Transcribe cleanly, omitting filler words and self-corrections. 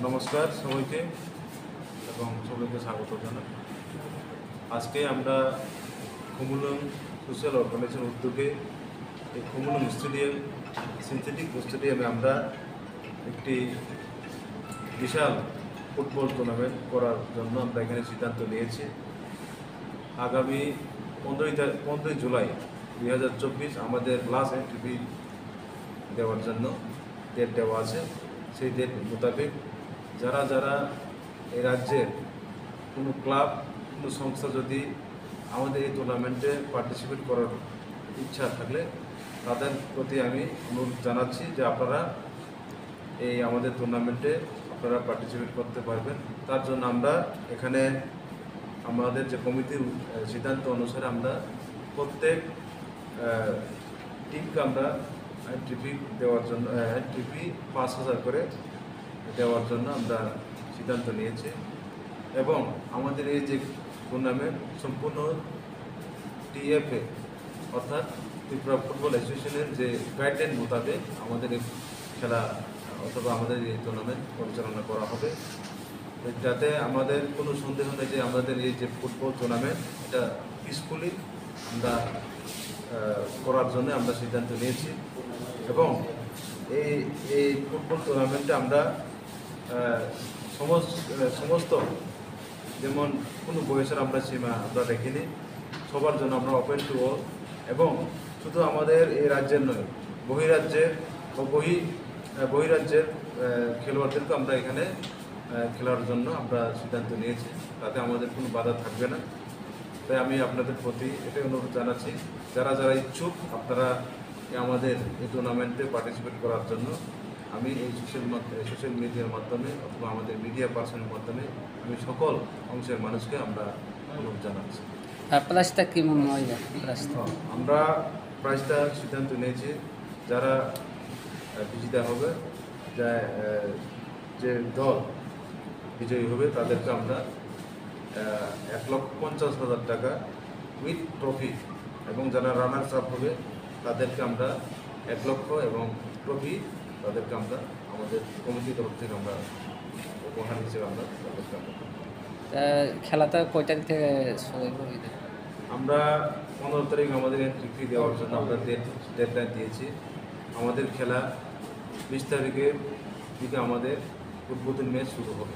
নমস্কার সবাইকে এবং সবাইকে স্বাগত জানাই। আজকে আমরা খুমুলুং সোশ্যাল অর্গানাইজেশন উদ্যোগে এই খুমুলুং স্টেডিয়াম সিনথেটিক স্টেডিয়ামে আমরা একটি বিশাল ফুটবল টুর্নামেন্ট করার জন্য আমরা এখানে সিদ্ধান্ত নিয়েছি। আগামী 15 জুলাই 2024 আমাদের লাস্ট এন্ট্রি দেওয়ার জন্য ডেট দেওয়া আছে। সেই ডেট মোতাবেক যারা এই রাজ্যের কোনো ক্লাব কোনো সংস্থা যদি আমাদের এই টুর্নামেন্টে পার্টিসিপেট করার ইচ্ছা থাকলে তাদের প্রতি আমি অনুরোধ জানাচ্ছি যে আপনারা এই আমাদের টুর্নামেন্টে আপনারা পার্টিসিপেট করতে পারবেন। তার জন্য আমরা এখানে আমাদের যে কমিটির সিদ্ধান্ত অনুসারে আমরা প্রত্যেক টিমকে আমরা এন্ট্রি দেওয়ার জন্য এন্ট্রি 5,000 করে দেওয়ার জন্য আমরা সিদ্ধান্ত নিয়েছি এবং আমাদের এই যে টুর্নামেন্ট সম্পূর্ণ টিএফএ অর্থাৎ ত্রিপুরা ফুটবল অ্যাসোসিয়েশনের যে গাইডলাইন মোতাবেক আমাদের এই খেলা অথবা আমাদের এই টুর্নামেন্ট পরিচালনা করা হবে, যাতে আমাদের কোনো সন্দেহ নেই যে আমাদের এই যে ফুটবল টুর্নামেন্ট এটা পিসফুলি আমরা করার জন্য আমরা সিদ্ধান্ত নিয়েছি এবং এই ফুটবল টুর্নামেন্টে আমরা সমস্ত যেমন কোনো বয়সের আমরা সীমা আমরা রেখিনি, সবার জন্য আমরা ওপেন টু অল এবং শুধু আমাদের এই রাজ্যের নয় বহিরাজ্যের বহিরাজ্যের খেলোয়াড়দেরকে আমরা এখানে খেলার জন্য আমরা সিদ্ধান্ত নিয়েছি, তাতে আমাদের কোনো বাধা থাকবে না। তাই আমি আপনাদের প্রতি এটাই অনুরোধ জানাচ্ছি, যারা ইচ্ছুক আপনারা আমাদের এই টুর্নামেন্টে পার্টিসিপেট করার জন্য আমি এই সোশ্যাল মিডিয়ার মাধ্যমে অথবা আমাদের মিডিয়া পার্সনের মাধ্যমে আমি সকল অংশের মানুষকে আমরা অনুরোধ জানাচ্ছি। প্রাইসটা কি মনে হয়? আমরা প্রাইসটা সিদ্ধান্ত নিয়েছি যারা বিজেতা হবে, যে দল বিজয়ী হবে তাদেরকে আমরা 1,50,000 টাকা উইথ ট্রফি এবং যারা রানার্স আপ হবে তাদেরকে আমরা 1 লক্ষ এবং ট্রফি তাদেরকে আমরা আমাদের কমিটির তরফ থেকে আমরা উপহার হিসেবে আমরা তাদেরকে খেলাটা কয় তারিখ থেকে শুরু হবে? আমরা 15 তারিখ আমাদের এন্ট্রি ফি দেওয়ার জন্য আমরা ডেডলাইন দিয়েছি। আমাদের খেলা 20 তারিখের দিকে আমাদের উদ্বোধন ম্যাচ শুরু হবে।